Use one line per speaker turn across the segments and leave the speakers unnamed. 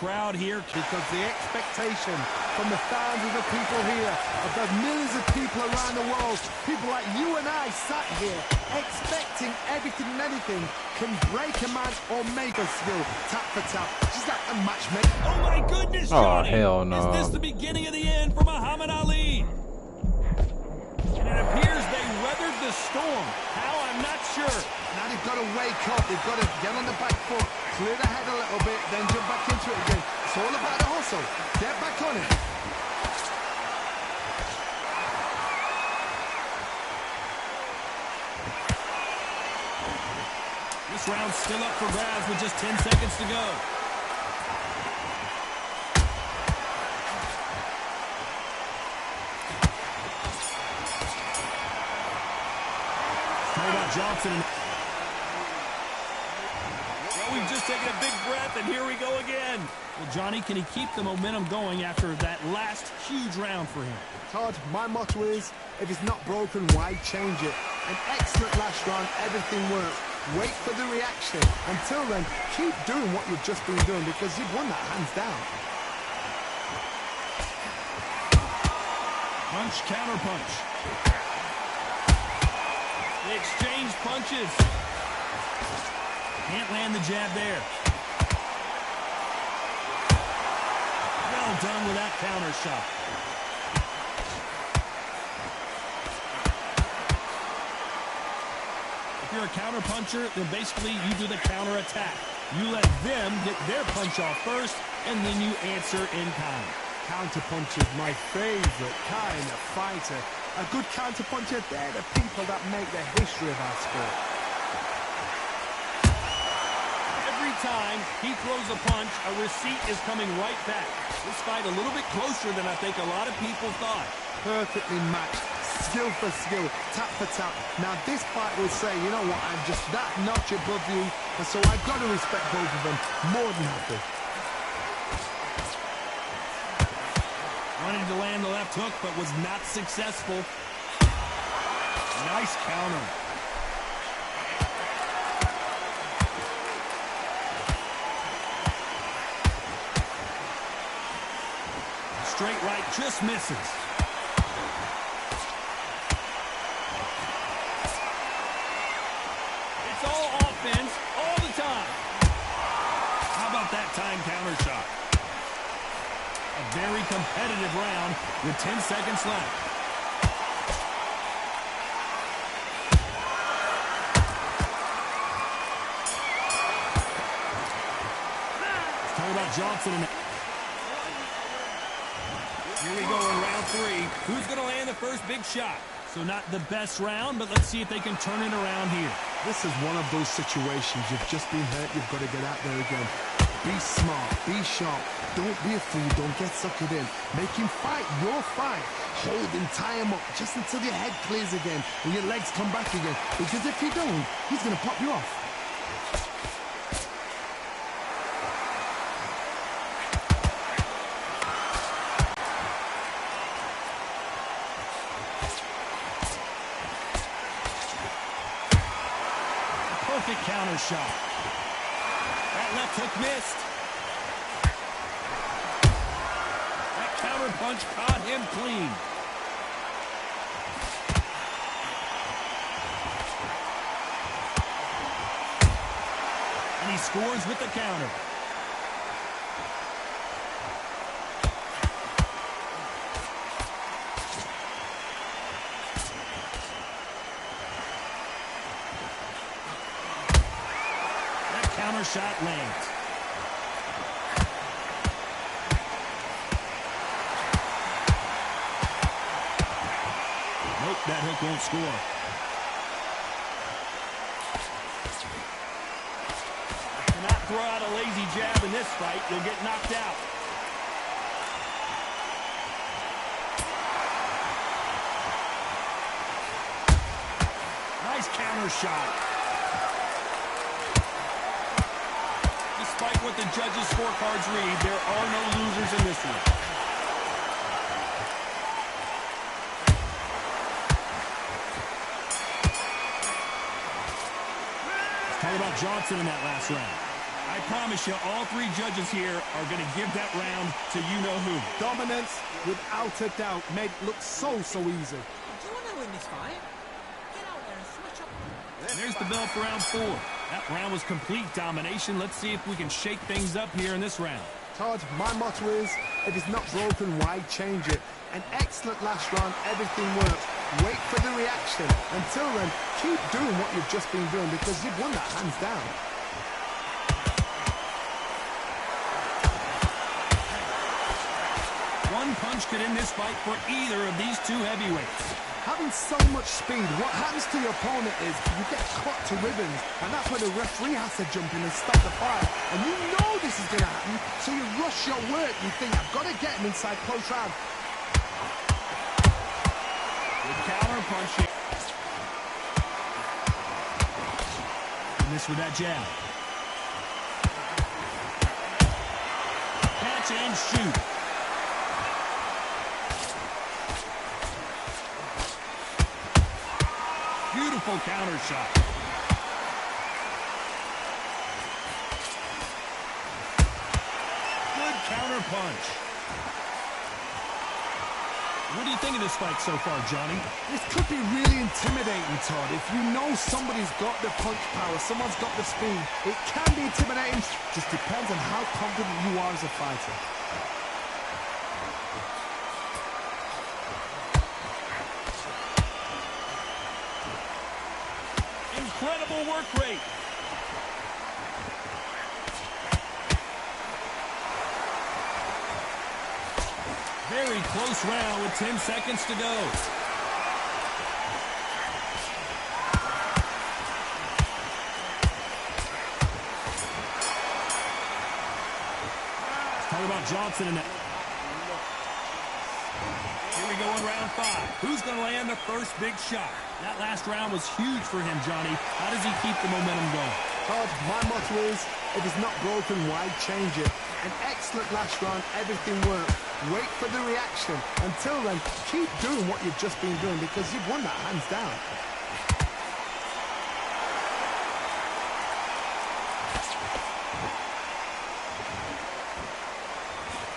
crowd here.
Because the expectation from the thousands of people here, of the millions of people around the world, people like you and I sat here expecting everything and anything, can break a man or make a skill tap for tap, just like a matchmaker.
Oh my goodness,
Oh,
Johnny!
hell no.
Is this the beginning of the end for Muhammad Ali? And it appears they weathered the storm. How? I'm not sure.
Now they've got to wake up, they've got to get on the back foot, clear the head a little bit, then jump back into it again. It's all about the hustle. Get back on it.
This round's still up for grabs with just 10 seconds to go. How about Johnson? Well, we've just taken a big breath, and here we go again. Well, Johnny, can he keep the momentum going after that last huge round for him?
Todd, my motto is, if it's not broken, why change it? An excellent last round, everything works. Wait for the reaction. Until then, keep doing what you've just been doing because you've won that hands down.
Punch, counter punch. They exchange punches. Can't land the jab there. Well done with that counter shot. If you're a counter puncher, then basically you do the counter attack. You let them get their punch off first, and then you answer in kind.
Counter puncher is my favorite kind of fighter. A good counter puncher, they're the people that make the history of our sport.
Every time he throws a punch, a receipt is coming right back. This fight a little bit closer than I think a lot of people thought.
Perfectly matched, skill for skill, tap for tap. Now this fight will say, you know what, I'm just that notch above you, and so I've got to respect both of them more than happy.
Wanted to land the left hook, but was not successful. Nice counter. Straight right just misses. It's all offense all the time. How about that time counter shot? A very competitive round with 10 seconds left. Let's talk about Johnson. Here we go in round 3. Who's going to land the first big shot? So not the best round, but let's see if they can turn it around here.
This is one of those situations. You've just been hurt. You've got to get out there again. Be smart. Be sharp. Don't be a fool. Don't get suckered in. Make him fight your fight. Hold him, tie him up just until your head clears again and your legs come back again. Because if you don't, he's going to pop you off.
Perfect counter shot. That left hook missed. That counter punch caught him clean. And he scores with the counter. Counter shot lands. Nope, that hook won't score. Cannot throw out a lazy jab in this fight. You'll get knocked out. Nice counter shot. Despite what the judges' scorecards read, there are no losers in this one. Let's talk about Johnson in that last round. I promise you, all three judges here are going to give that round to you-know-who.
Dominance, without a doubt, made it look so easy.
Do you want to win this fight? Get out there and switch up.
There's the bell for round 4. That round was complete domination. Let's see if we can shake things up here in this round.
Todd, my motto is, if it's not broken, why change it? An excellent last round, everything works. Wait for the reaction. Until then, keep doing what you've just been doing because you've won that hands down.
One punch could end this fight for either of these two heavyweights.
Having so much speed, what happens to your opponent is you get cut to ribbons, and that's where the referee has to jump in and stop the fight. And you know this is going to happen, so you rush your work. You think, I've got to get him inside close round.
Good counter punching. And this with that jab. Catch and shoot. Beautiful counter shot. Good counter punch. What do you think of this fight so far, Johnny?
This could be really intimidating, Todd. If you know somebody's got the punch power, someone's got the speed, it can be intimidating. Just depends on how confident you are as a fighter.
Incredible work rate. Very close round with 10 seconds to go. Let's talk about Johnson in that. Here we go in round 5. Who's going to land the first big shot? That last round was huge for him, Johnny. How does he keep the momentum going?
Todd, my motto is, if it's not broken, why change it? An excellent last round, everything worked. Wait for the reaction. Until then, keep doing what you've just been doing because you've won that hands down.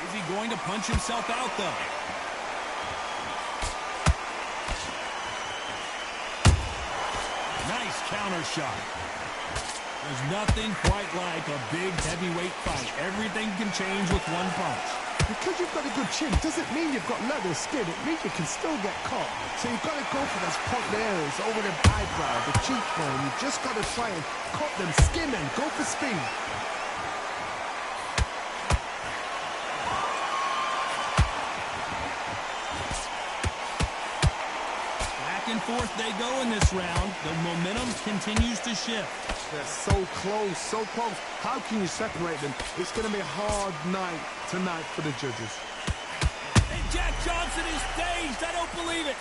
Is he going to punch himself out, though? Nice counter shot. There's nothing quite like a big heavyweight fight. Everything can change with one punch.
Because you've got a good chin doesn't mean you've got leather skin. It means you can still get caught. So you've got to go for those point areas over the eyebrow, the cheekbone. You've just got to try and cut them, skim them, go for speed.
Back and forth they go in this round. The momentum continues to shift.
They're so close, so close. How can you separate them? It's going to be a hard night tonight for the judges.
And Jack Johnson is dazed. I don't believe it.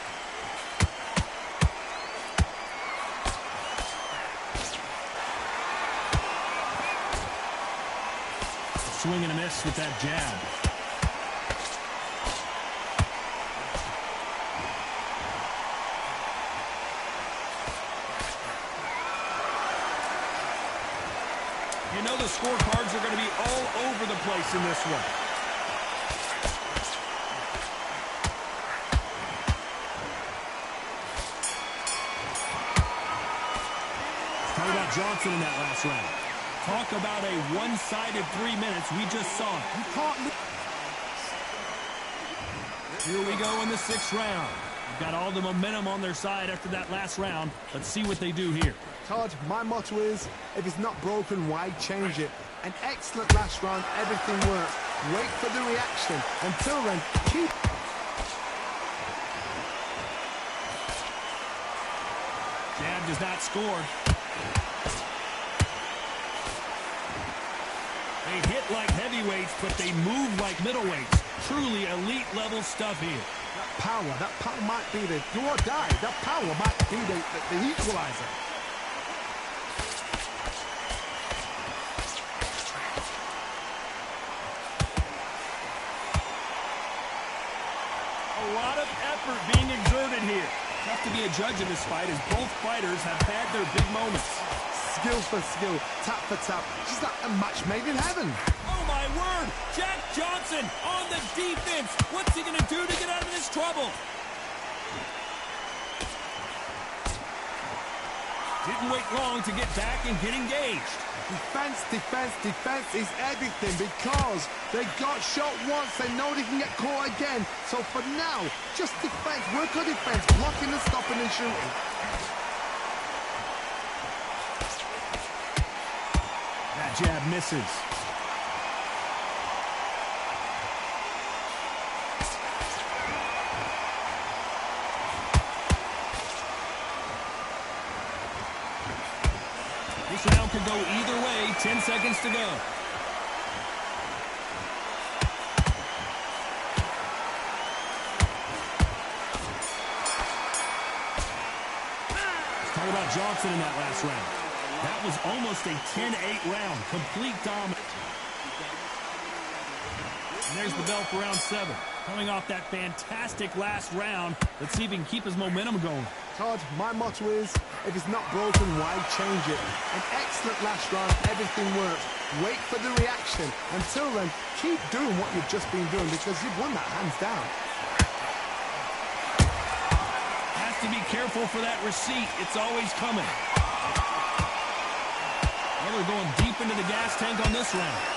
Swing and a miss with that jab. You know the scorecards are going to be all over the place in this one. Talk about Johnson in that last round. Talk about a one-sided 3 minutes. We just saw it.
You can't...
Here we go in the 6th round. We've got all the momentum on their side after that last round. Let's see what they do here.
Todd, my motto is, if it's not broken, why change it? An excellent last round, everything worked. Wait for the reaction. Until then, keep...
Jab does not score. They hit like heavyweights, but they move like middleweights. Truly elite level stuff here.
That power might be the do or die. That power might be the equalizer.
A lot of effort being exerted here. Tough to be a judge in this fight as both fighters have had their big moments.
skill for skill, tap for tap. She's like a match made in heaven.
Oh, my word. Jack Johnson on the defense. What's he going to do to get out of this trouble? Didn't wait long to get back and get engaged.
Defense, defense, defense is everything because they got shot once. They know they can get caught again. So for now, just defense, work on defense, blocking and stopping and shooting.
That jab misses. This round could go either way. 10 seconds to go. Let's talk about Johnson in that last round. That was almost a 10-8 round. Complete dominance. And there's the bell for round 7. Coming off that fantastic last round, let's see if he can keep his momentum going.
Todd, my motto is, if it's not broken, why change it? An excellent last round, everything works. Wait for the reaction. Until then, keep doing what you've just been doing because you've won that hands down.
Has to be careful for that receipt. It's always coming. Well, they're going deep into the gas tank on this round.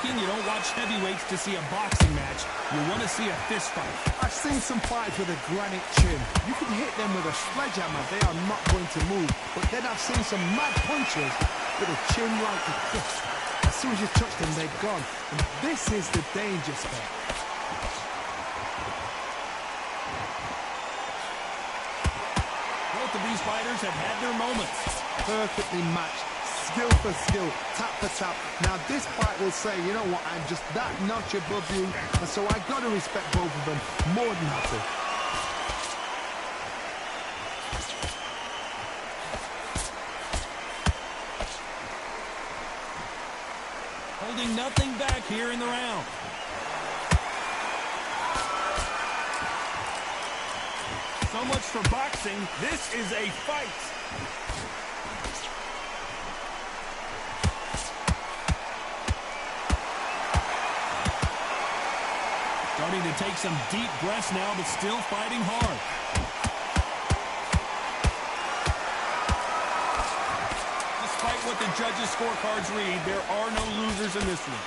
You don't watch heavyweights to see a boxing match. You want to see a fist fight.
I've seen some fights with a granite chin. You can hit them with a sledgehammer. They are not going to move. But then I've seen some mad punchers with a chin like this. As soon as you touch them, they're gone. And this is the danger spot.
Both of these fighters have had their moments.
Perfectly matched. Skill for skill, tap for tap. Now this fight will say, you know what, I'm just that notch above you, and so I got to respect both of them more than happy.
Holding nothing back here in the round. So much for boxing. This is a fight. Starting to take some deep breaths now, but still fighting hard. Despite what the judges' scorecards read, there are no losers in this one.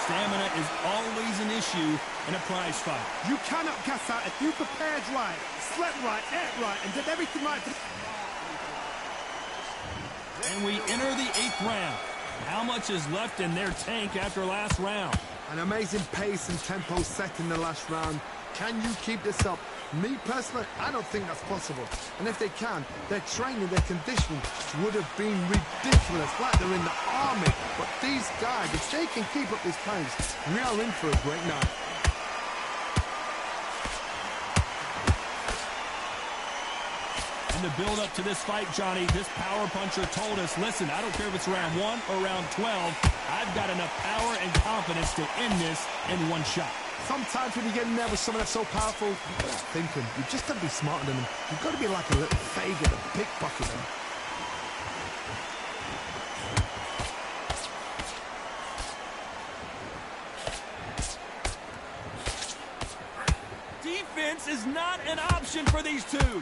Stamina is always an issue in a prize fight.
You cannot gas out if you prepared right, slept right, ate right, and did everything right.
And we enter the 8th round. How much is left in their tank after last round?
An amazing pace and tempo set in the last round. Can you keep this up? Me personally, I don't think that's possible. And if they can, their training, their conditioning would have been ridiculous, like they're in the army. But these guys, if they can keep up this pace, we are in for a great night.
In the build-up to this fight, Johnny, this power puncher told us, listen, I don't care if it's round 1 or round 12, I've got enough power and confidence to end this in one shot.
Sometimes when you get in there with someone that's so powerful, you're not thinking. You've just got to be smarter than them. You've got to be like a little Fagin and pickpocket them.
Defense is not an option for these two.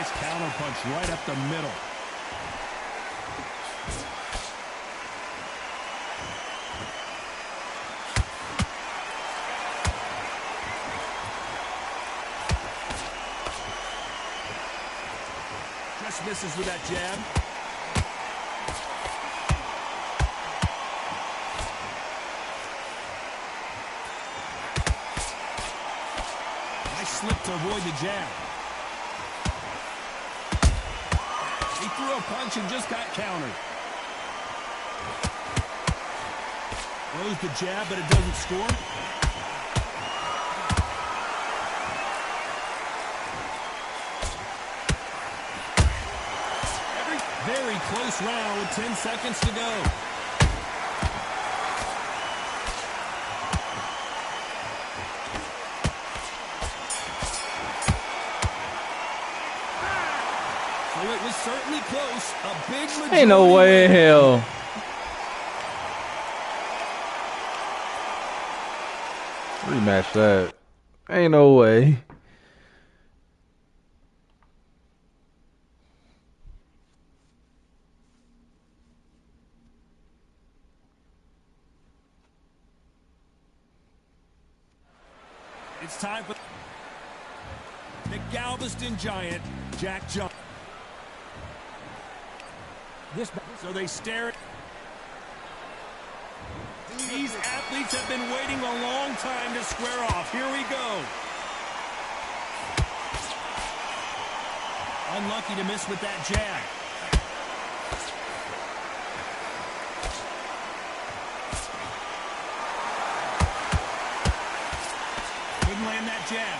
Nice counter punch right up the middle. Just misses with that jab. Nice slip to avoid the jab. He threw a punch and just got countered. Throws the jab, but it doesn't score. close round with 10 seconds to go. So it was certainly close. A big majority.
Ain't no way in hell. Rematch that. Ain't no way.
It's time for the Galveston Giant, Jack Jones. So they stare at. These athletes have been waiting a long time to square off. Here we go. Unlucky to miss with that jab. Couldn't land that jab.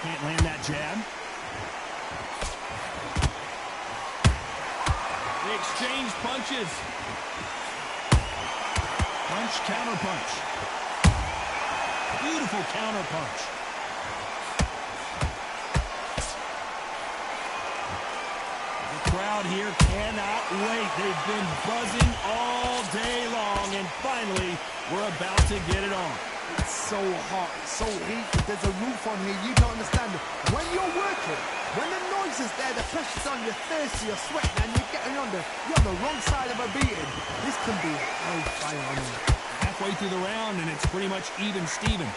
Can't land that jab. They exchange punches. Punch, counter punch. Beautiful counter punch. The crowd here cannot wait. They've been buzzing all day long, and finally, we're about to get it on.
It's so hot, so heated. There's a roof on here. You don't understand it. When you're working, when the noise is there, the pressure's on, you're thirsty, you're sweating, and you're getting under. You're on the wrong side of a beating. This can be hellfire on you.
Halfway through the round, and it's pretty much even Steven.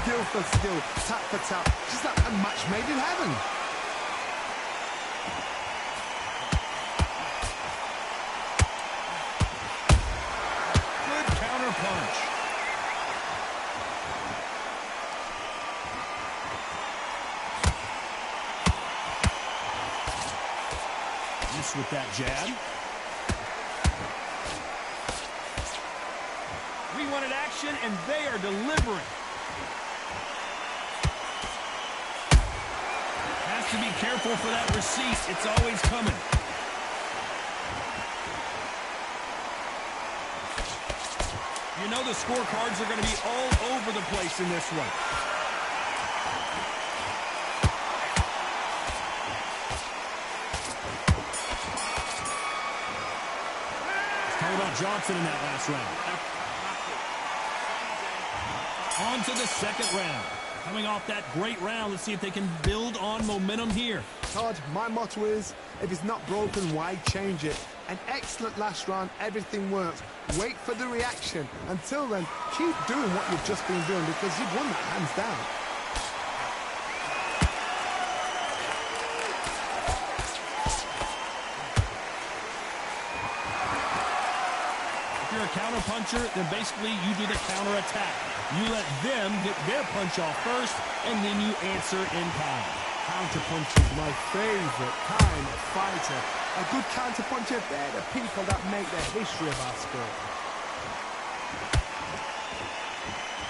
Skill for skill, tap for tap. Just like a match made in heaven.
Good counter punch. Miss with that jab. We wanted action, and they are delivering. Has to be careful for that receipt. It's always coming. You know the scorecards are going to be all over the place in this one. Let's talk about Johnson in that last round. On to the second round. Coming off that great round, let's see if they can build on momentum here.
Todd, my motto is, if it's not broken, why change it? An excellent last round, everything works. Wait for the reaction. Until then, keep doing what you've just been doing because you've won that hands down.
If you're a counter puncher, then basically you do the counter attack. You let them get their punch off first, and then you answer in kind.
Counterpunch is my favorite kind of fighter. A good counterpuncher, they're the people that make the history of our sport.